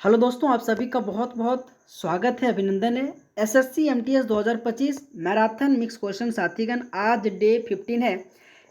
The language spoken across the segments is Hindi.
हेलो दोस्तों, आप सभी का बहुत बहुत स्वागत है, अभिनंदन है। SSC MTS 2025 marathon mix question साथीगण, आज डे 15 है।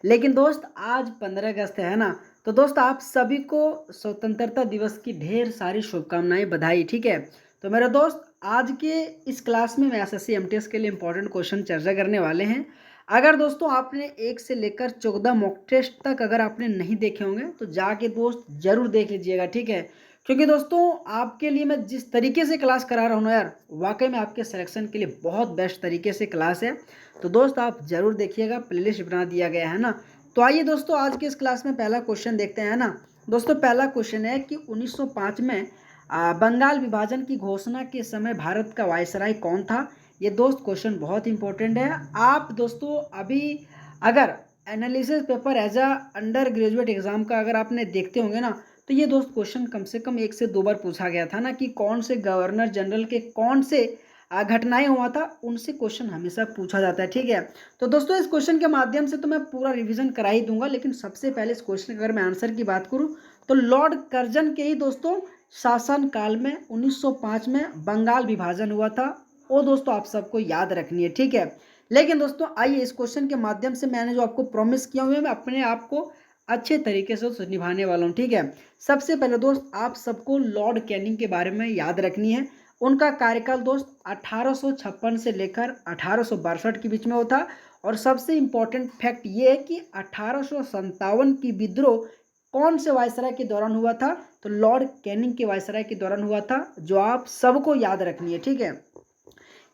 लेकिन दोस्त आज 15 अगस्त है ना। तो दोस्त आप सभी को स्वतंत्रता दिवस की ढेर सारी शुभकामनाएं, बधाई। ठीक है, तो मेरे दोस्त आज के इस क्लास में मैं एसएससी एमटीएस के लिए इंपॉर्टेंट क्वेश्चन चर्चा करने वाले हैं। अगर दोस्तों आपने 1 से लेकर 14 मॉक टेस्ट तक अगर आपने नहीं देखे होंगे तो जाके दोस्त जरूर देख लीजिएगा। ठीक है, क्योंकि दोस्तों आपके लिए मैं जिस तरीके से क्लास करा रहा हूँ ना यार, वाकई में आपके सिलेक्शन के लिए बहुत बेस्ट तरीके से क्लास है। तो दोस्त आप जरूर देखिएगा, प्लेलिस्ट बना दिया गया है ना। तो आइए दोस्तों आज के इस क्लास में पहला क्वेश्चन देखते हैं ना। दोस्तों पहला क्वेश्चन है कि 1905 में बंगाल विभाजन की घोषणा के समय भारत का वायसराय कौन था। ये दोस्त क्वेश्चन बहुत इंपॉर्टेंट है। आप दोस्तों अभी अगर analysis paper as a undergraduate exam का अगर आपने देखते होंगे ना, तो ये दोस्त क्वेश्चन कम से कम 1 से 2 बार पूछा गया था ना कि कौन से गवर्नर जनरल के कौन से घटनाएं हुआ था, उनसे क्वेश्चन हमेशा पूछा जाता है। ठीक है, तो दोस्तों इस क्वेश्चन के माध्यम से तो मैं पूरा रिवीजन करा ही दूंगा, लेकिन सबसे पहले इस क्वेश्चन का अगर मैं आंसर की बात करूं तो लॉर्ड कर्जन के ही दोस्तों शासन काल में 1905 में बंगाल विभाजन हुआ था। वो दोस्तों आप सबको याद रखनी है। ठीक है, लेकिन दोस्तों आइए इस क्वेश्चन के माध्यम से मैंने जो आपको प्रॉमिस किया हुआ है, मैं अपने आप को अच्छे तरीके से उसे निभाने वाला हूँ। ठीक है, सबसे पहले दोस्त आप सबको लॉर्ड कैनिंग के बारे में याद रखनी है। उनका कार्यकाल दोस्त 1856 से लेकर 1862 के बीच में होता। और सबसे इंपॉर्टेंट फैक्ट ये है कि 1857 की विद्रोह कौन से वायसराय के दौरान हुआ था, तो लॉर्ड कैनिंग के वायसराय के दौरान हुआ था, जो आप सबको याद रखनी है। ठीक है,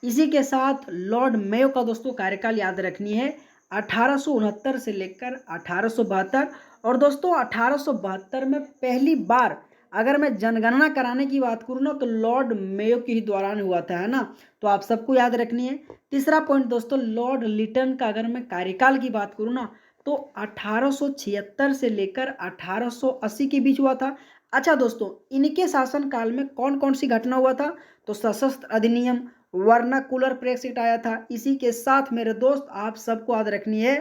इसी के साथ लॉर्ड मेयो का दोस्तों कार्यकाल याद रखनी है 1869 से लेकर 1872। और दोस्तों 1872 में पहली बार अगर मैं जनगणना कराने की बात करूँ ना, तो लॉर्ड मेयो के ही दौरान हुआ था, है ना। तो आप सबको याद रखनी है। तीसरा पॉइंट दोस्तों, लॉर्ड लिटन का अगर मैं कार्यकाल की बात करूँ ना, तो 1876 से लेकर 1880 के बीच हुआ था। अच्छा दोस्तों, इनके शासनकाल में कौन कौन सी घटना हुआ था, तो सशस्त्र अधिनियम, वर्नाकुलर प्रेस एक्ट आया था। इसी के साथ मेरे दोस्त आप सबको याद रखनी है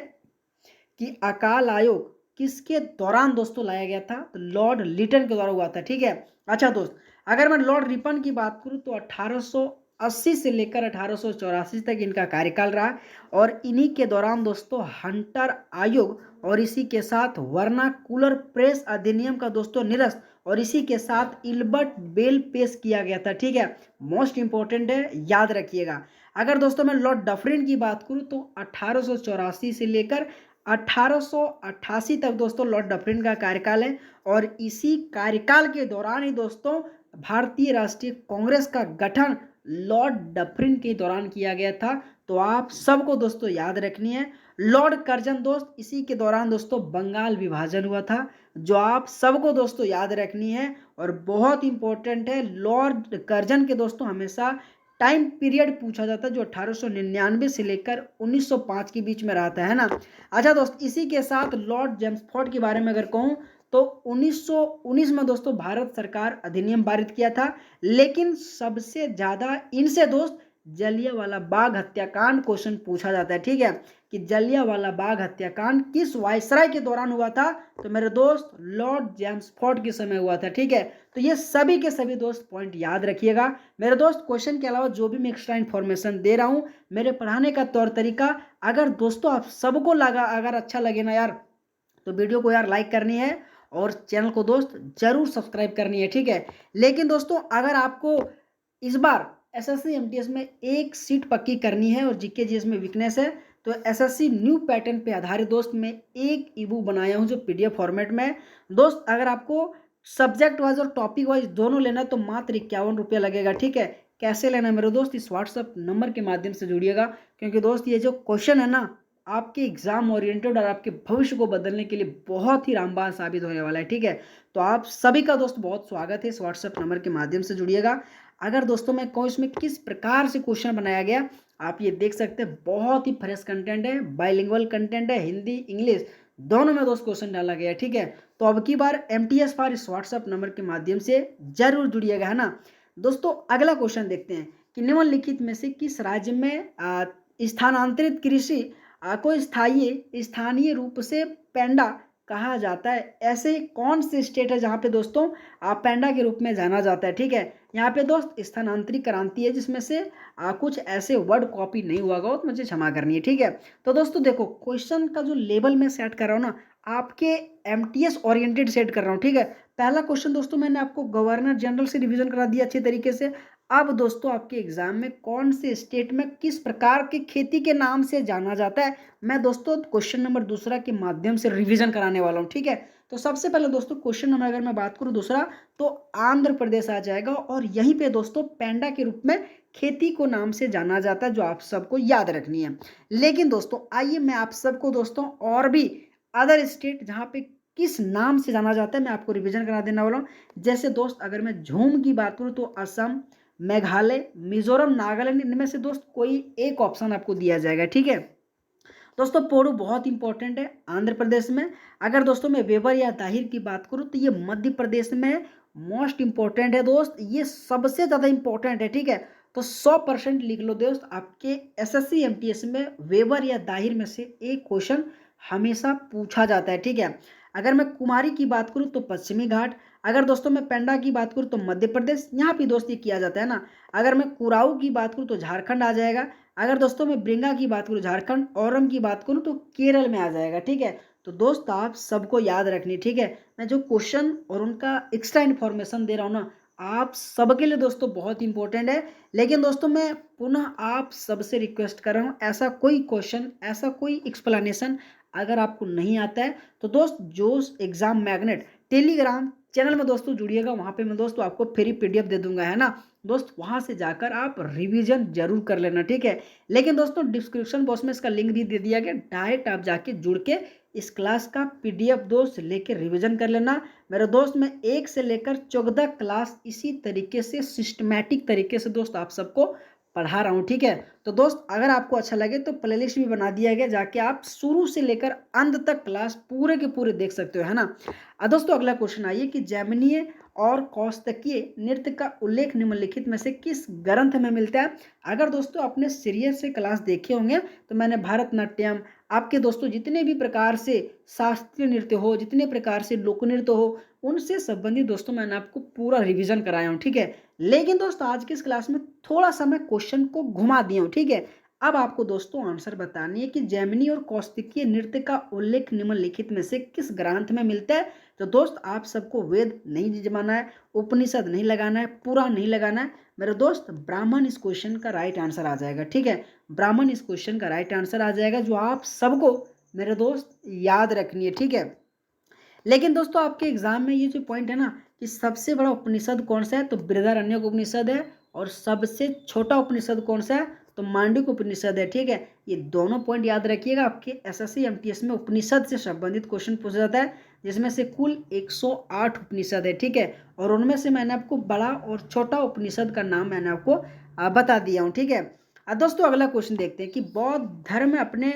कि अकाल आयोग किसके दौरान दोस्तों लाया गया था, तो लॉर्ड लिटन के द्वारा हुआ था। ठीक है, अच्छा दोस्त अगर मैं लॉर्ड रिपन की बात करूं तो 1880 से लेकर 1884 तक इनका कार्यकाल रहा। और इन्हीं के दौरान दोस्तों हंटर आयोग और इसी के साथ वर्नाकुलर प्रेस अधिनियम का दोस्तों निरस्त और इसी के साथ इल्बर्ट बेल पेश किया गया था। ठीक है, मोस्ट इंपॉर्टेंट है, याद रखिएगा। अगर दोस्तों मैं लॉर्ड डफरिन की बात करूं तो 1884 से लेकर 1888 तक दोस्तों लॉर्ड डफरिन का कार्यकाल है। और इसी कार्यकाल के दौरान ही दोस्तों भारतीय राष्ट्रीय कांग्रेस का गठन लॉर्ड डफरिन के दौरान किया गया था। तो आप सबको दोस्तों याद रखनी है। लॉर्ड कर्जन दोस्त इसी के दौरान दोस्तों बंगाल विभाजन हुआ था, जो आप सबको दोस्तों याद रखनी है और बहुत इंपॉर्टेंट है। लॉर्ड कर्जन के दोस्तों हमेशा टाइम पीरियड पूछा जाता है, जो 1899 से लेकर 1905 के बीच में रहता है ना। अच्छा दोस्त, इसी के साथ लॉर्ड जेम्सफोर्ड के बारे में अगर कहूँ तो 1919 में दोस्तों भारत सरकार अधिनियम पारित किया था। लेकिन सबसे ज्यादा इनसे दोस्त जलियांवाला बाग हत्याकांड क्वेश्चन पूछा जाता है। ठीक है, कि जलियांवाला बाग हत्याकांड किस वायसराय के दौरान हुआ था, तो मेरे दोस्त लॉर्ड जेम्सफोर्ड के समय हुआ था। ठीक है, तो ये सभी के सभी दोस्त पॉइंट याद रखिएगा। मेरे दोस्त क्वेश्चन के अलावा जो भी मैं एक्स्ट्रा इन्फॉर्मेशन दे रहा हूँ, मेरे पढ़ाने का तौर तरीका, अगर दोस्तों आप सबको लगा अगर अच्छा लगे ना यार, तो वीडियो को यार लाइक करनी है और चैनल को दोस्त जरूर सब्सक्राइब करनी है। ठीक है, लेकिन दोस्तों अगर आपको इस बार एसएससी एमटीएस में एक सीट पक्की करनी है और जीके जीएस में वीकनेस है, तो एसएससी न्यू पैटर्न पे आधारित दोस्त मैं एक ईबुक बनाया हूं जो पीडीएफ फॉर्मेट में है। दोस्त अगर आपको सब्जेक्ट वाइज और टॉपिक वाइज दोनों लेना है तो मात्र 51 रुपया लगेगा। ठीक है, कैसे लेना है मेरे दोस्त, इस व्हाट्सअप नंबर के माध्यम से जुड़िएगा, क्योंकि दोस्त ये जो क्वेश्चन है ना आपके एग्जाम ओरिएंटेड और आपके भविष्य को बदलने के लिए बहुत ही रामबाण साबित होने वाला है। ठीक है, तो आप सभी का दोस्त बहुत स्वागत है, इस व्हाट्सएप नंबर के माध्यम से जुड़िएगा। अगर दोस्तों मैं कहूँ इसमें किस प्रकार से क्वेश्चन बनाया गया, आप ये देख सकते हैं, बहुत ही फ्रेश कंटेंट है, बाइलिंगुअल कंटेंट है, हिंदी इंग्लिश दोनों में दोस्त क्वेश्चन डाला गया है। ठीक है, तो अब की बार एमटीएस पर इस व्हाट्सएप नंबर के माध्यम से जरूर जुड़िएगा, है ना। दोस्तों अगला क्वेश्चन देखते हैं कि निम्नलिखित में से किस राज्य में स्थानांतरित कृषि को स्थानीय रूप से पेंडा कहा जाता है? ऐसे कौन से स्टेट है जहाँ पे दोस्तों पैंडा के रूप में जाना जाता है? ठीक है, यहाँ पे दोस्त स्थानांतरित क्रांति है, जिसमें से कुछ ऐसे वर्ड कॉपी नहीं हुआ होगा तो मुझे क्षमा करनी है। ठीक है, तो दोस्तों देखो क्वेश्चन का जो लेवल मैं सेट कर रहा हूँ ना, आपके एमटीएस ओरिएंटेड सेट कर रहा हूँ। ठीक है, पहला क्वेश्चन दोस्तों मैंने आपको गवर्नर जनरल से रिवीजन करा दिया अच्छी तरीके से। अब दोस्तों आपके एग्जाम में कौन से स्टेट में किस प्रकार की खेती के नाम से जाना जाता है, मैं दोस्तों क्वेश्चन नंबर दूसरा के माध्यम से रिवीजन कराने वाला हूँ। ठीक है, तो सबसे पहले दोस्तों क्वेश्चन नंबर अगर मैं बात करूँ दूसरा, तो आंध्र प्रदेश आ जाएगा और यहीं पे दोस्तों पेंडा के रूप में खेती को नाम से जाना जाता है, जो आप सबको याद रखनी है। लेकिन दोस्तों आइए मैं आप सबको दोस्तों और भी अदर स्टेट जहाँ पे किस नाम से जाना जाता है मैं आपको रिवीजन करा देने वाला हूँ। जैसे दोस्त अगर मैं झूम की बात करूँ तो असम, मेघालय, मिजोरम, नागालैंड, इनमें से दोस्त कोई एक ऑप्शन आपको दिया जाएगा। ठीक है दोस्तों, पोड़ू बहुत इंपॉर्टेंट है आंध्र प्रदेश में। अगर दोस्तों मैं वेबर या दाहिर की बात करूं तो ये मध्य प्रदेश में मोस्ट इंपॉर्टेंट है दोस्त, ये सबसे ज़्यादा इंपॉर्टेंट है। ठीक है, तो 100% लिख लो दोस्त, आपके एसएससी एमटीएस में वेबर या दाहिर में से एक क्वेश्चन हमेशा पूछा जाता है। ठीक है, अगर मैं कुमारी की बात करूं तो पश्चिमी घाट, अगर दोस्तों मैं पेंडा की बात करूं तो मध्य प्रदेश, यहाँ पे दोस्त ये किया जाता है ना। अगर मैं कुराऊ की बात करूं तो झारखंड आ जाएगा। अगर दोस्तों मैं ब्रिंगा की बात करूँ झारखंड, औरम की बात करूँ तो केरल में आ जाएगा। ठीक है, तो दोस्त आप सबको याद रखनी। ठीक है, मैं जो क्वेश्चन और उनका एक्स्ट्रा इन्फॉर्मेशन दे रहा हूँ ना, आप सबके लिए दोस्तों बहुत इंपॉर्टेंट है। लेकिन दोस्तों मैं पुनः आप सबसे रिक्वेस्ट कर रहा हूँ, ऐसा कोई क्वेश्चन, ऐसा कोई एक्सप्लेनेशन अगर आपको नहीं आता है तो दोस्त जोश एग्जाम मैग्नेट टेलीग्राम चैनल में दोस्तों जुड़िएगा, वहाँ पे मैं दोस्तों आपको फ्री पीडीएफ दे दूंगा, है ना दोस्त, वहाँ से जाकर आप रिवीजन जरूर कर लेना। ठीक है, लेकिन दोस्तों डिस्क्रिप्शन बॉक्स में इसका लिंक भी दे दिया गया, डायरेक्ट आप जाके जुड़ के इस क्लास का पीडीएफ दोस्त लेके रिवीजन कर लेना मेरे दोस्त। मैं 1 से लेकर 14 क्लास इसी तरीके से सिस्टमैटिक तरीके से दोस्त आप सबको पढ़ा रहा हूँ। ठीक है, तो दोस्त अगर आपको अच्छा लगे तो प्लेलिस्ट भी बना दिया गया, जाके आप शुरू से लेकर अंत तक क्लास पूरे के पूरे देख सकते हो, है ना। दोस्तों अगला क्वेश्चन आइए कि जैमिनीय और कौस्तकीय नृत्य का उल्लेख निम्नलिखित में से किस ग्रंथ में मिलता है। अगर दोस्तों आपने सीरियस से क्लास देखे होंगे तो मैंने भरतनाट्यम, आपके दोस्तों जितने भी प्रकार से शास्त्रीय नृत्य हो, जितने प्रकार से लोक नृत्य हो, उनसे संबंधित दोस्तों मैंने आपको पूरा रिवीजन कराया हूँ। ठीक है, लेकिन दोस्तों आज की इस क्लास में थोड़ा सा मैं क्वेश्चन को घुमा दिया हूँ। ठीक है, अब आपको दोस्तों आंसर बतानी है कि जैमिनी और कौस्तिकीय नृत्य का उल्लेख निम्नलिखित में से किस ग्रंथ में मिलता है। तो दोस्त आप सबको वेद नहीं जमाना है, उपनिषद नहीं लगाना है, पुराण नहीं लगाना है मेरे दोस्त, ब्राह्मण इस क्वेश्चन का राइट आंसर आ जाएगा। ठीक है, ब्राह्मण इस क्वेश्चन का राइट आंसर आ जाएगा, जो आप सबको मेरे दोस्त याद रखनी है। ठीक है, लेकिन दोस्तों आपके एग्जाम में ये जो पॉइंट है ना कि सबसे बड़ा उपनिषद कौन सा है, तो बृहदारण्यक उपनिषद है, और सबसे छोटा उपनिषद कौन सा है, तो मांडुक्य उपनिषद है। ठीक है, ये दोनों पॉइंट याद रखिएगा, आपके एसएससी एमटीएस में उपनिषद से संबंधित क्वेश्चन पूछा जाता है, जिसमें से कुल 108 उपनिषद है। ठीक है, और उनमें से मैंने आपको बड़ा और छोटा उपनिषद का नाम मैंने आपको बता दिया हूँ। ठीक है, दोस्तों अगला क्वेश्चन देखते हैं कि बौद्ध धर्म में अपने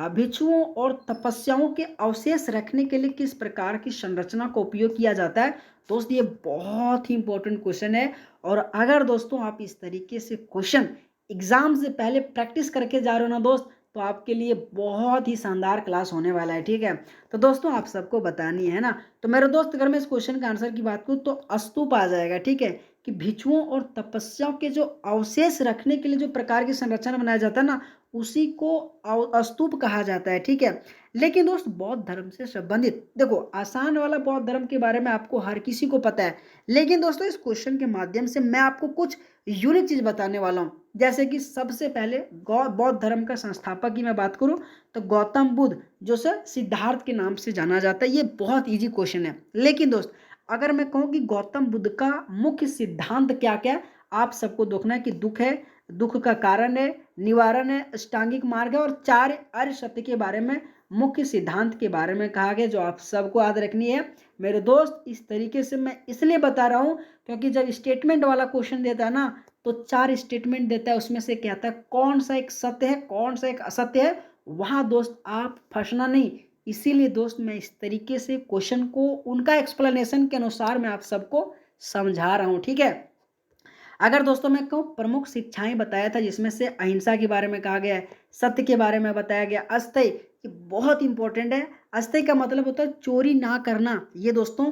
भिक्षुओं और तपस्याओं के अवशेष रखने के लिए किस प्रकार की संरचना का उपयोग किया जाता है। दोस्त ये बहुत ही इंपॉर्टेंट क्वेश्चन है, और अगर दोस्तों आप इस तरीके से क्वेश्चन एग्जाम से पहले प्रैक्टिस करके जा रहे हो ना दोस्त, तो आपके लिए बहुत ही शानदार क्लास होने वाला है। ठीक है, तो दोस्तों आप सबको बतानी है ना। तो मेरे दोस्त अगर मैं इस क्वेश्चन का आंसर की बात करूँ तो स्तूप आ जाएगा। ठीक है, कि भिक्षुओं और तपस्याओं के जो अवशेष रखने के लिए जो प्रकार की संरचना बनाया जाता है ना, उसी को स्तूप कहा जाता है। ठीक है, लेकिन दोस्त बौद्ध धर्म से संबंधित देखो आसान वाला बौद्ध धर्म के बारे में आपको हर किसी को पता है, लेकिन दोस्तों इस क्वेश्चन के माध्यम से मैं आपको कुछ यूनिक चीज बताने वाला हूँ। जैसे कि सबसे पहले बौद्ध धर्म का संस्थापक की मैं बात करूँ तो गौतम बुद्ध, जो सर सिद्धार्थ के नाम से जाना जाता है। ये बहुत इजी क्वेश्चन है, लेकिन दोस्त अगर मैं कहूँ कि गौतम बुद्ध का मुख्य सिद्धांत क्या क्या है, आप सबको देखना है कि दुख है, दुख का कारण है, निवारण है, अष्टांगिक मार्ग है, और 4 आर्य सत्य के बारे में, मुख्य सिद्धांत के बारे में कहा गया, जो आप सबको याद रखनी है मेरे दोस्त। इस तरीके से मैं इसलिए बता रहा हूँ क्योंकि जब स्टेटमेंट वाला क्वेश्चन देता है ना, तो 4 स्टेटमेंट देता है, उसमें से कहता है कौन सा एक सत्य है, कौन सा एक असत्य है, वहाँ दोस्त आप फंसना नहीं। इसीलिए दोस्त मैं इस तरीके से क्वेश्चन को उनका एक्सप्लेनेशन के अनुसार मैं आप सबको समझा रहा हूँ। ठीक है, अगर दोस्तों मैं कहूँ प्रमुख शिक्षाएं बताया था, जिसमें से अहिंसा के बारे में कहा गया है, सत्य के बारे में बताया गया, अस्थेय ये बहुत इंपॉर्टेंट है। अस्तेय का मतलब होता है चोरी ना करना। ये दोस्तों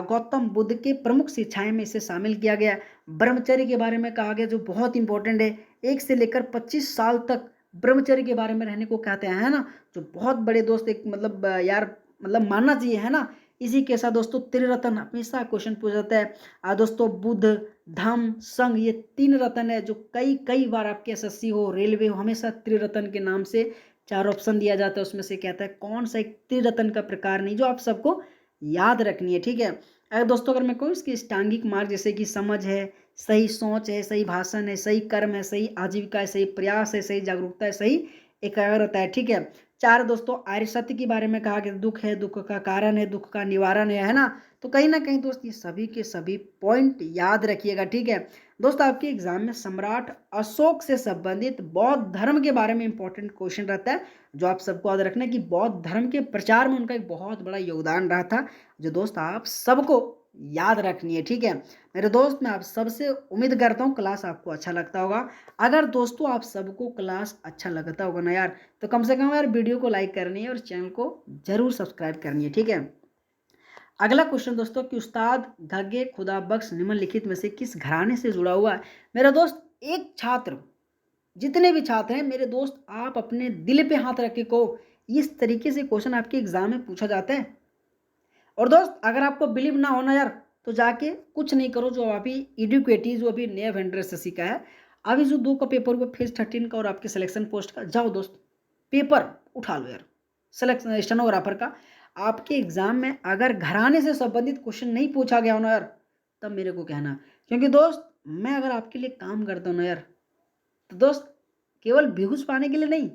गौतम बुद्ध के प्रमुख शिक्षाएं में इसे शामिल किया गया है। ब्रह्मचर्य के बारे में कहा गया जो बहुत इंपॉर्टेंट है। 1 से लेकर 25 साल तक ब्रह्मचर्य के बारे में रहने को कहते हैं, है ना, जो बहुत बड़े दोस्त एक मतलब यार मतलब मानना चाहिए, है ना। इसी के साथ दोस्तों त्रिरत्न हमेशा क्वेश्चन पूछा जाता है। दोस्तों बुद्ध, धम्म, संघ, ये 3 रत्न है जो कई कई बार आपके एसएससी हो, रेलवे हो, हमेशा त्रिरत्न के नाम से 4 ऑप्शन दिया जाता है। उसमें से कहता है कौन सा एक त्रिरत्न का प्रकार नहीं जो आप सबको याद रखनी है, ठीक है। अगर दोस्तों अगर मैं कहूँ इसकी स्टांगिक मार्ग जैसे कि समझ है, सही सोच है, सही भाषण है, सही कर्म है, सही आजीविका है, सही प्रयास है, सही जागरूकता है, सही एकाग्रता है, ठीक है। 4 दोस्तों आर्य सत्य के बारे में कहा कि दुख है, दुख का कारण है, दुख का निवारण है ना। तो कहीं ना कहीं दोस्त ये सभी के सभी पॉइंट याद रखिएगा, ठीक है। दोस्त आपके एग्जाम में सम्राट अशोक से संबंधित बौद्ध धर्म के बारे में इंपॉर्टेंट क्वेश्चन रहता है जो आप सबको याद रखना है कि बौद्ध धर्म के प्रचार में उनका एक बहुत बड़ा योगदान रहा था, जो दोस्त आप सबको याद रखनी है, ठीक है। मेरे दोस्त मैं आप सबसे उम्मीद करता हूँ क्लास आपको अच्छा लगता होगा। अगर दोस्तों आप सबको क्लास अच्छा लगता होगा ना यार, तो कम से कम यार वीडियो को लाइक करनी है और चैनल को जरूर सब्सक्राइब करनी है, ठीक है। अगला क्वेश्चन दोस्तों कि उस्ताद गगे खुदा बख्श निम्नलिखित में से किस घराने से जुड़ा हुआ है। मेरा दोस्त एक छात्र, जितने भी छात्र हैं मेरे दोस्त, आप अपने दिल पे हाथ रख के कहो इस तरीके से क्वेश्चन आपके एग्जाम में पूछा जाता है। और दोस्त अगर आपको बिलीव ना होना यार तो जाके कुछ नहीं करो, जो अभी एडुकेटी जो अभी नया वेंडर से सीखा है, अभी जो 2 का पेपर हुआ फेज 13 का और आपके सिलेक्शन पोस्ट का, जाओ दोस्त पेपर उठा लो यार सिलेक्शन स्टेनोग्राफर का। आपके एग्जाम में अगर घराने से संबंधित क्वेश्चन नहीं पूछा गया हो ना यार, तब मेरे को कहना, क्योंकि दोस्त मैं अगर आपके लिए काम करता हूँ ना यार, तो दोस्त केवल व्यूज पाने के लिए नहीं,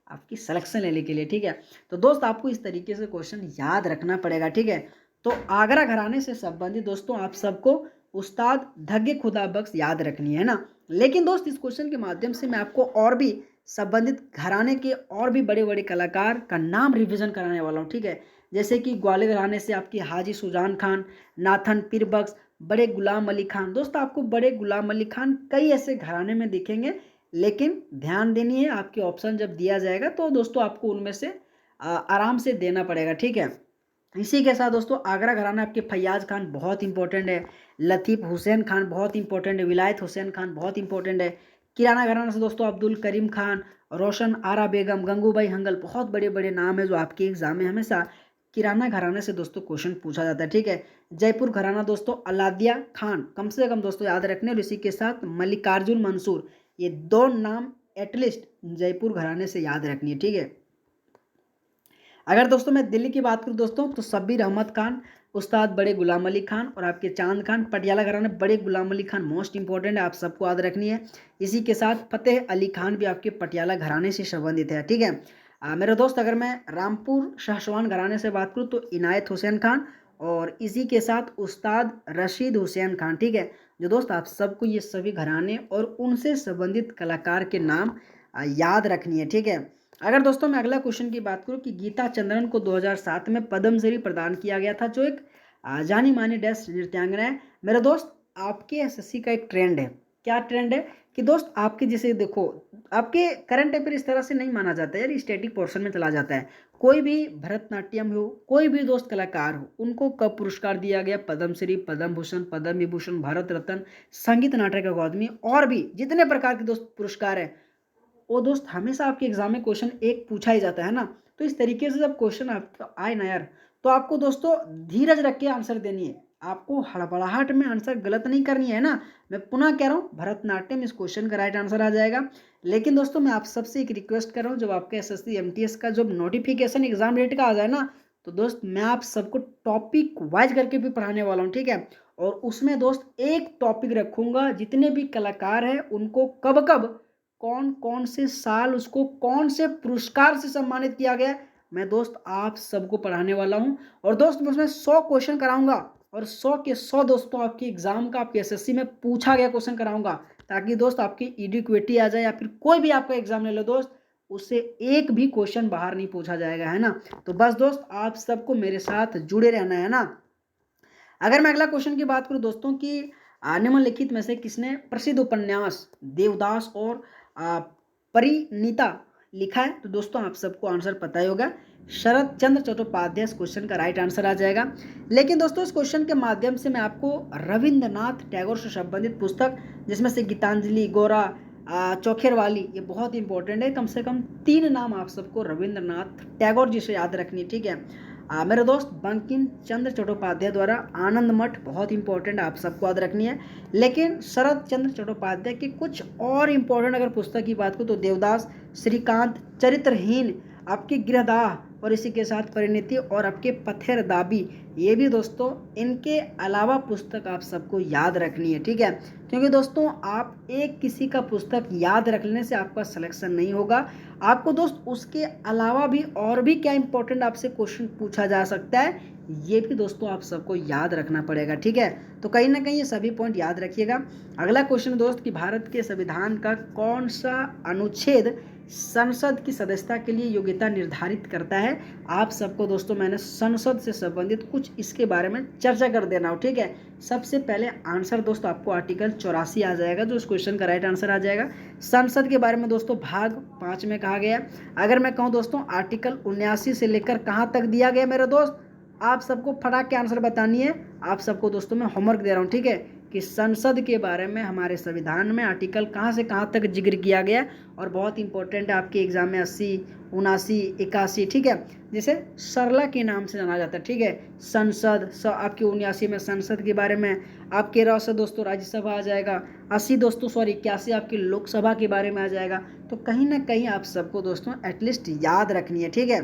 आपकी सिलेक्शन लेने के लिए, ठीक है। तो दोस्त आपको इस तरीके से क्वेश्चन याद रखना पड़ेगा, ठीक है। तो आगरा घराने से संबंधित दोस्तों आप सबको उस्ताद धग्गे खुदा बख्श याद रखनी है ना। लेकिन दोस्त इस क्वेश्चन के माध्यम से मैं आपको और भी संबंधित घराने के और भी बड़े बड़े कलाकार का नाम रिवीजन कराने वाला हूँ, ठीक है। जैसे कि ग्वालियर घराने से आपकी हाजी सुजान खान, नाथन पीर बख्श, बड़े गुलाम अली खान। दोस्त आपको बड़े गुलाम अली खान कई ऐसे घराने में दिखेंगे, लेकिन ध्यान देनी है आपके ऑप्शन जब दिया जाएगा तो दोस्तों आपको उनमें से आराम से देना पड़ेगा, ठीक है। इसी के साथ दोस्तों आगरा घराना आपके फैयाज खान बहुत इंपॉर्टेंट है, लतीफ़ हुसैन खान बहुत इंपॉर्टेंट है, विलायत हुसैन खान बहुत इंपॉर्टेंट है। किराना घराना से दोस्तों अब्दुल करीम खान, रोशन आरा बेगम, गंगूबाई हंगल, बहुत बड़े बड़े नाम है जो आपके एग्जाम में हमेशा किराना घराने से दोस्तों क्वेश्चन पूछा जाता है, ठीक है। जयपुर घराना दोस्तों अलादिया खान कम से कम दोस्तों याद रखने, और इसी के साथ मल्लिकार्जुन मंसूर, ये 2 नाम एटलीस्ट जयपुर घराने से याद रखनी है, ठीक है। अगर दोस्तों मैं दिल्ली की बात करूं दोस्तों तो शब्बीर अहमद खान, उस्ताद बड़े गुलाम अली खान और आपके चांद खान। पटियाला घराने बड़े गुलाम अली खान मोस्ट इंपॉर्टेंट है, आप सबको याद रखनी है। इसी के साथ फतेह अली खान भी आपके पटियाला घराने से संबंधित है, ठीक है। मेरे दोस्त अगर मैं रामपुर शाहसवान घराने से बात करूँ तो इनायत हुसैन खान और इसी के साथ उस्ताद रशीद हुसैन खान, ठीक है। जो दोस्त आप सबको ये सभी घराने और उनसे संबंधित कलाकार के नाम याद रखनी है, ठीक है। अगर दोस्तों मैं अगला क्वेश्चन की बात करूं कि गीता चंद्रन को 2007 में पद्मश्री प्रदान किया गया था, जो एक जानी मानी डैश नृत्यांगना है। मेरा दोस्त आपके एसएससी का एक ट्रेंड है, क्या ट्रेंड है कि दोस्त आपके जैसे देखो आपके करंट अफेयर इस तरह से नहीं माना जाता है यार, स्टैटिक पोर्शन में चला जाता है। कोई भी भरतनाट्यम हो, कोई भी दोस्त कलाकार हो, उनको कब पुरस्कार दिया गया, पद्मश्री, पद्म भूषण, पद्म विभूषण, भारत रत्न, संगीत नाटक अकादमी और भी जितने प्रकार के दोस्त पुरस्कार है, वो दोस्त हमेशा आपके एग्जाम में क्वेश्चन एक पूछा ही जाता है ना। तो इस तरीके से जब क्वेश्चन आपको आए ना यार, तो आपको दोस्तों धीरज रख के आंसर देनी है, आपको हड़बड़ाहट में आंसर गलत नहीं करनी है ना। मैं पुनः कह रहा हूँ भरतनाट्यम इस क्वेश्चन का राइट आंसर आ जाएगा। लेकिन दोस्तों मैं आप सबसे एक रिक्वेस्ट कर रहा हूँ, जब आपके एसएससी एमटीएस का जब नोटिफिकेशन एग्जाम डेट का आ जाए ना, तो दोस्त मैं आप सबको टॉपिक वाइज करके भी पढ़ाने वाला हूँ, ठीक है। और उसमें दोस्त एक टॉपिक रखूंगा, जितने भी कलाकार हैं उनको कब कब कौन कौन से साल उसको कौन से पुरस्कार से सम्मानित किया गया, मैं दोस्त आप सबको पढ़ाने वाला हूं। और दोस्त मैं उसमें 100 क्वेश्चन कराऊंगा और 100 के 100 दोस्तों आपकी एग्जाम का आपके एसएससी में पूछा गया क्वेश्चन कराऊंगा, ताकि दोस्त आपकी इडिक्विटी आ जाए या फिर कोई भी आपका एग्जाम ले लो दोस्त, उससे एक भी क्वेश्चन बाहर नहीं पूछा जाएगा, है ना। तो बस दोस्त आप सबको मेरे साथ जुड़े रहना है ना। अगर मैं अगला क्वेश्चन की बात करूं दोस्तों कि निम्नलिखित में से किसने प्रसिद्ध उपन्यास देवदास और परिणीता लिखा है तो दोस्तों आप सबको आंसर पता ही होगा, शरद चंद्र चट्टोपाध्याय इस क्वेश्चन का राइट आंसर आ जाएगा। लेकिन दोस्तों इस क्वेश्चन के माध्यम से मैं आपको रविंद्रनाथ टैगोर से संबंधित पुस्तक, जिसमें से गीतांजलि, गोरा, चौखेर वाली, ये बहुत इंपॉर्टेंट है। कम से कम 3 नाम आप सबको रविंद्रनाथ टैगोर जी से याद रखनी है, ठीक है। मेरे दोस्त बंकिम चंद्र चट्टोपाध्याय द्वारा आनंद मठ, बहुत इंपॉर्टेंट आप सबको याद रखनी है। लेकिन शरद चंद्र चट्टोपाध्याय की कुछ और इंपॉर्टेंट अगर पुस्तक की बात करूँ तो देवदास, श्रीकांत, चरित्रहीन, आपकी गृहदाह, और इसी के साथ परिणति, और आपके पत्थर दाबी, ये भी दोस्तों इनके अलावा पुस्तक आप सबको याद रखनी है, ठीक है। क्योंकि दोस्तों आप एक किसी का पुस्तक याद रख लेने से आपका सिलेक्शन नहीं होगा, आपको दोस्त उसके अलावा भी और भी क्या इंपॉर्टेंट आपसे क्वेश्चन पूछा जा सकता है, ये भी दोस्तों आप सबको याद रखना पड़ेगा, ठीक है। तो कहीं ना कहीं ये सभी पॉइंट याद रखिएगा। अगला क्वेश्चन दोस्त कि भारत के संविधान का कौन सा अनुच्छेद संसद की सदस्यता के लिए योग्यता निर्धारित करता है। आप सबको दोस्तों मैंने संसद से संबंधित कुछ इसके बारे में चर्चा कर देना हो, ठीक है। सबसे पहले आंसर दोस्तों आपको आर्टिकल 84 आ जाएगा, जो इस क्वेश्चन का राइट आंसर आ जाएगा। संसद के बारे में दोस्तों भाग 5 में कहा गया। अगर मैं कहूँ दोस्तों आर्टिकल 79 से लेकर कहाँ तक दिया गया मेरे दोस्त, आप सबको फटाक के आंसर बतानी है। आप सबको दोस्तों मैं होमवर्क दे रहा हूँ, ठीक है, कि संसद के बारे में हमारे संविधान में आर्टिकल कहाँ से कहाँ तक जिक्र किया गया, और बहुत इंपॉर्टेंट है आपके एग्जाम में 80, 79, 81, ठीक है, जिसे सरला के नाम से जाना जाता है, ठीक है। संसद आपके 79 में संसद के बारे में, आपके 9 से दोस्तों राज्यसभा आ जाएगा, 80 दोस्तों 81 आपकी लोकसभा के बारे में आ जाएगा। तो कहीं ना कहीं आप सबको दोस्तों एटलीस्ट याद रखनी है, ठीक है।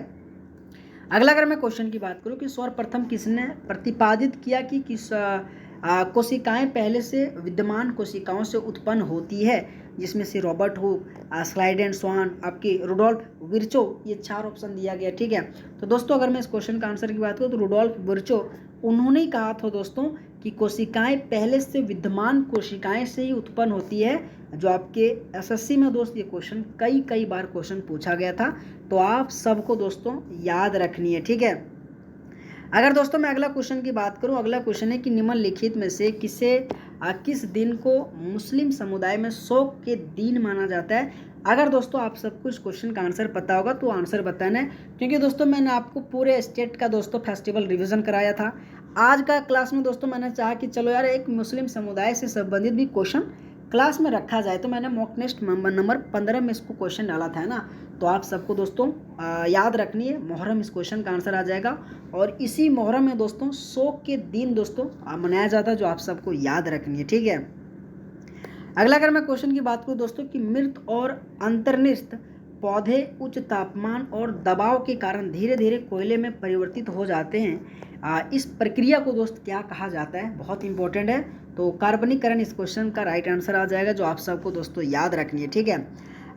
अगला अगर मैं क्वेश्चन की बात करूं कि सर्वप्रथम किसने प्रतिपादित किया कि कोशिकाएं पहले से विद्यमान कोशिकाओं से उत्पन्न होती है, जिसमें से रॉबर्ट हुक, स्लाइडेन स्वान, आपके रुडोल्फ विर्चो, ये 4 ऑप्शन दिया गया, ठीक है। तो दोस्तों अगर मैं इस क्वेश्चन का आंसर की बात करूँ तो रुडोल्फ विर्चो, उन्होंने ही कहा था दोस्तों कि कोशिकाएं पहले से विद्यमान कोशिकाएं से ही उत्पन्न होती है, जो आपके एसएससी में दोस्त ये क्वेश्चन कई बार क्वेश्चन पूछा गया था, तो आप सबको दोस्तों याद रखनी है, ठीक है। अगर दोस्तों मैं अगला क्वेश्चन की बात करूं, अगला क्वेश्चन है कि निम्नलिखित में से किस दिन को मुस्लिम समुदाय में शोक के दिन माना जाता है। अगर दोस्तों आप सबको इस क्वेश्चन का आंसर पता होगा तो आंसर बताना है, क्योंकि दोस्तों मैंने आपको पूरे स्टेट का दोस्तों फेस्टिवल रिवीजन कराया था। आज का क्लास में दोस्तों मैंने चाहा कि चलो यार एक मुस्लिम समुदाय से संबंधित भी क्वेश्चन क्लास में रखा जाए, तो मैंने मॉक टेस्ट नंबर 15 में इसको क्वेश्चन डाला था, है ना। तो आप सबको दोस्तों याद रखनी है, मुहर्रम इस क्वेश्चन का आंसर आ जाएगा। और इसी मुहर्रम में दोस्तों शोक के दिन दोस्तों मनाया जाता है, जो आप सबको याद रखनी है, ठीक है। अगला अगर मैं क्वेश्चन की बात करूँ दोस्तों कि मृत और अंतर्निहित पौधे उच्च तापमान और दबाव के कारण धीरे धीरे कोयले में परिवर्तित हो जाते हैं, इस प्रक्रिया को दोस्त क्या कहा जाता है, बहुत इंपॉर्टेंट है। तो कार्बनीकरण इस क्वेश्चन का राइट आंसर आ जाएगा, जो आप सबको दोस्तों याद रखनी है, ठीक है।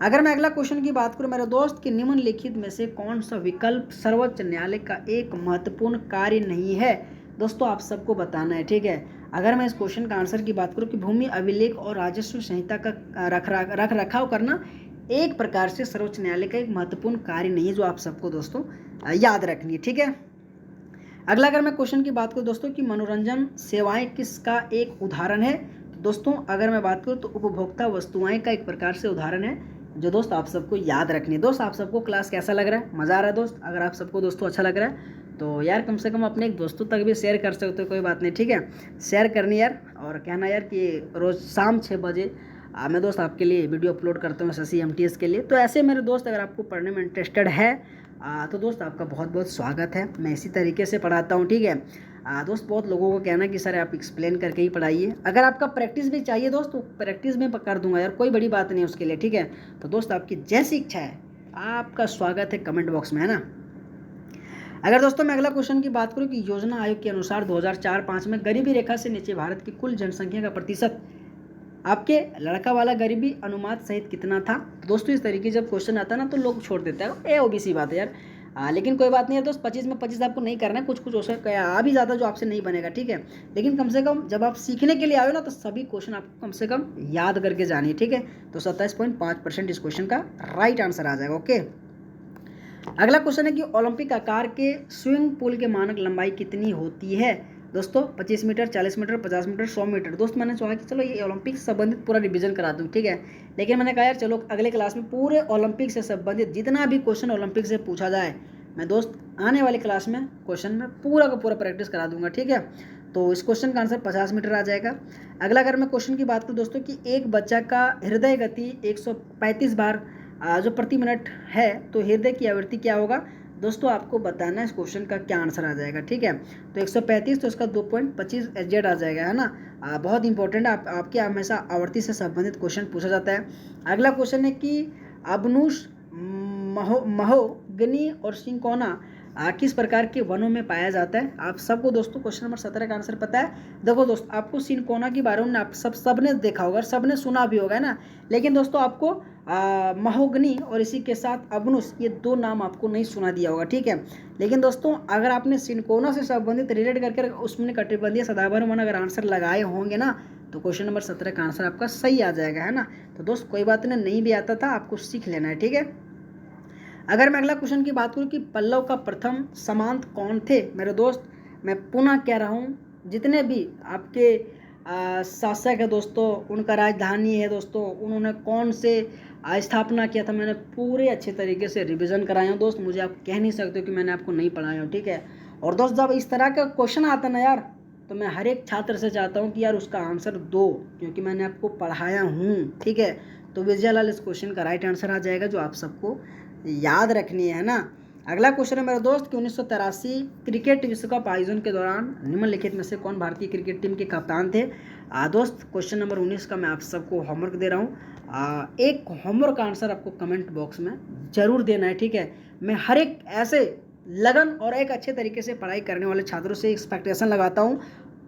अगर मैं अगला क्वेश्चन की बात करूं मेरे दोस्त कि निम्नलिखित में से कौन सा विकल्प सर्वोच्च न्यायालय का एक महत्वपूर्ण कार्य नहीं है, दोस्तों आप सबको बताना है, ठीक है। अगर मैं इस क्वेश्चन का आंसर की बात करूं कि भूमि अभिलेख और राजस्व संहिता का रख रखाव करना एक प्रकार से सर्वोच्च न्यायालय का एक महत्वपूर्ण कार्य नहीं है, जो आप सबको दोस्तों याद रखनी है, ठीक है। अगला अगर मैं क्वेश्चन की बात करूं दोस्तों कि मनोरंजन सेवाएं किसका एक उदाहरण है, तो दोस्तों अगर मैं बात करूं तो उपभोक्ता वस्तुएं का एक प्रकार से उदाहरण है, जो दोस्त आप सबको याद रखनी है। दोस्त आप सबको क्लास कैसा लग रहा है, मज़ा आ रहा है दोस्त? अगर आप सबको दोस्तों अच्छा लग रहा है तो यार कम से कम अपने एक दोस्तों तक भी शेयर कर सकते हो, कोई बात नहीं, ठीक है। शेयर करनी यार, और कहना यार कि रोज़ शाम 6 बजे मैं दोस्त आपके लिए वीडियो अपलोड करता हूँ SSC MTS के लिए। तो ऐसे मेरे दोस्त अगर आपको पढ़ने में इंटरेस्टेड है तो दोस्त आपका बहुत बहुत स्वागत है, मैं इसी तरीके से पढ़ाता हूँ, ठीक है। दोस्त बहुत लोगों को कहना कि सर आप एक्सप्लेन करके ही पढ़ाइए। अगर आपका प्रैक्टिस भी चाहिए दोस्त तो प्रैक्टिस में कर दूंगा यार, कोई बड़ी बात नहीं है उसके लिए, ठीक है। तो दोस्त आपकी जैसी इच्छा है, आपका स्वागत है कमेंट बॉक्स में, है ना। अगर दोस्तों मैं अगला क्वेश्चन की बात करूँ कि योजना आयोग के अनुसार 2004-05 में गरीबी रेखा से नीचे भारत की कुल जनसंख्या का प्रतिशत आपके लड़का वाला गरीबी अनुपात सहित कितना था। दोस्तों इस तरीके जब क्वेश्चन आता है ना तो लोग छोड़ देता है, OBC बात है यार। लेकिन कोई बात नहीं है दोस्त, 25 में 25 आपको नहीं करना है, कुछ कुछ आ भी ज़्यादा जो आपसे नहीं बनेगा, ठीक है। लेकिन कम से कम जब आप सीखने के लिए आए हो ना तो सभी क्वेश्चन आपको कम से कम याद करके जानिए, ठीक है। तो 27.5% इस क्वेश्चन का राइट आंसर आ जाएगा, ओके। अगला क्वेश्चन है कि ओलंपिक आकार के स्विमिंग पूल के मानक लंबाई कितनी होती है। दोस्तों 25 मीटर, 40 मीटर, 50 मीटर, 100 मीटर। दोस्त मैंने चाहा कि चलो ये ओलंपिक से संबंधित पूरा रिवीजन करा दूँ, ठीक है। लेकिन मैंने कहा यार चलो अगले क्लास में पूरे ओलंपिक से संबंधित जितना भी क्वेश्चन ओलंपिक से पूछा जाए, मैं दोस्त आने वाली क्लास में क्वेश्चन में पूरा का पूरा प्रैक्टिस करा दूंगा, ठीक है। तो इस क्वेश्चन का आंसर 50 मीटर आ जाएगा। अगला अगर मैं क्वेश्चन की बात करूँ दोस्तों कि एक बच्चा का हृदय गति 135 बार जो प्रति मिनट है, तो हृदय की आवृत्ति क्या होगा दोस्तों, आपको बताना है इस क्वेश्चन का क्या आंसर आ जाएगा, ठीक है। तो 135 तो इसका 2.25 एच आ जाएगा, है ना। बहुत इंपॉर्टेंट है, आपके हमेशा आवृत्ति से संबंधित क्वेश्चन पूछा जाता है। अगला क्वेश्चन है कि अबनुश महोगनी और सिंकोना किस प्रकार के वनों में पाया जाता है। आप सबको दोस्तों क्वेश्चन नंबर 17 का आंसर पता है। देखो दोस्त, आपको सिंकोना के बारे में आप सबने देखा होगा, सबने सुना भी होगा, है ना। लेकिन दोस्तों आपको महोगनी और इसी के साथ अबनुस, ये दो नाम आपको नहीं सुना दिया होगा, ठीक है। लेकिन दोस्तों अगर आपने सिंकोना से संबंधित रिलेट करके उसमें कटिबंधीय सदाबहार वन अगर आंसर लगाए होंगे ना, तो क्वेश्चन नंबर 17 का आंसर आपका सही आ जाएगा, है ना। तो दोस्त कोई बात नहीं भी आता था, आपको सीख लेना है, ठीक है। अगर मैं अगला क्वेश्चन की बात करूं कि पल्लव का प्रथम सामंत कौन थे, मेरे दोस्त मैं पुनः कह रहा हूं, जितने भी आपके शासक है दोस्तों, उनका राजधानी है दोस्तों, उन्होंने कौन से स्थापना किया था, मैंने पूरे अच्छे तरीके से रिवीजन कराया हूँ दोस्त। मुझे आप कह नहीं सकते कि मैंने आपको नहीं पढ़ाया हूँ, ठीक है। और दोस्त जब इस तरह का क्वेश्चन आता है ना यार, तो मैं हर एक छात्र से चाहता हूँ कि यार उसका आंसर दो, क्योंकि मैंने आपको पढ़ाया हूँ, ठीक है। तो विजयलाल इस क्वेश्चन का राइट आंसर आ जाएगा, जो आप सबको याद रखनी है ना। अगला क्वेश्चन है मेरे दोस्त कि 1983 क्रिकेट विश्व कप आयोजन के दौरान निम्नलिखित में से कौन भारतीय क्रिकेट टीम के कप्तान थे। दोस्त क्वेश्चन नंबर 19 का मैं आप सबको होमवर्क दे रहा हूँ। एक होमवर्क का आंसर आपको कमेंट बॉक्स में जरूर देना है, ठीक है। मैं हर एक ऐसे लगन और एक अच्छे तरीके से पढ़ाई करने वाले छात्रों से एक्सपेक्टेशन लगाता हूँ।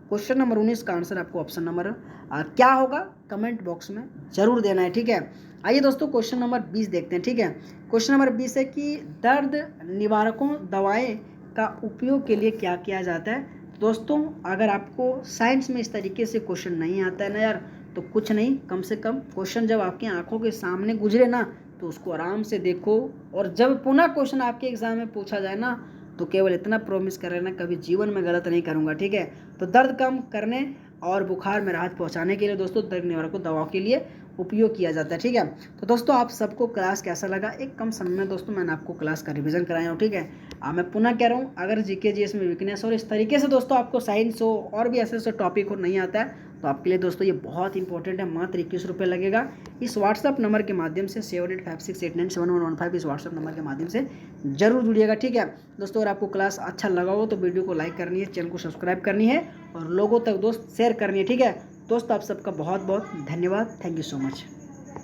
क्वेश्चन नंबर 19 का आंसर आपको ऑप्शन नंबर क्या होगा, कमेंट बॉक्स में जरूर देना है, ठीक है। आइए दोस्तों क्वेश्चन नंबर 20 देखते हैं, ठीक है। क्वेश्चन नंबर 20 है कि दर्द निवारकों दवाएं का उपयोग के लिए क्या किया जाता है। दोस्तों अगर आपको साइंस में इस तरीके से क्वेश्चन नहीं आता है ना यार, तो कुछ नहीं, कम से कम क्वेश्चन जब आपकी आंखों के सामने गुजरे ना, तो उसको आराम से देखो, और जब पुनः क्वेश्चन आपके एग्जाम में पूछा जाए ना, तो केवल इतना प्रॉमिस कर लेना, कभी जीवन में गलत नहीं करूँगा, ठीक है। तो दर्द कम करने और बुखार में राहत पहुंचाने के लिए दोस्तों दर्द निवारक दवाओं के लिए उपयोग किया जाता है, ठीक है। तो दोस्तों आप सबको क्लास कैसा लगा, एक कम समय में दोस्तों मैंने आपको क्लास का रिवीजन कराया हूँ, ठीक है। मैं पुनः कह रहा हूँ, अगर जीके जीएस में वीकनेस और इस तरीके से दोस्तों आपको साइंस हो और भी ऐसे टॉपिक हो नहीं आता है, तो आपके लिए दोस्तों ये बहुत इंपॉर्टेंट है। मात्र 21 रुपये लगेगा। इस व्हाट्सअप नंबर के माध्यम से 7856897115 इस व्हाट्सअप नंबर के माध्यम से जरूर जुड़िएगा, ठीक है दोस्तों। अगर आपको क्लास अच्छा लगा हो तो वीडियो को लाइक करनी है, चैनल को सब्सक्राइब करनी है और लोगों तक दोस्त शेयर करनी है, ठीक है। दोस्त आप सबका बहुत बहुत धन्यवाद। Thank you so much.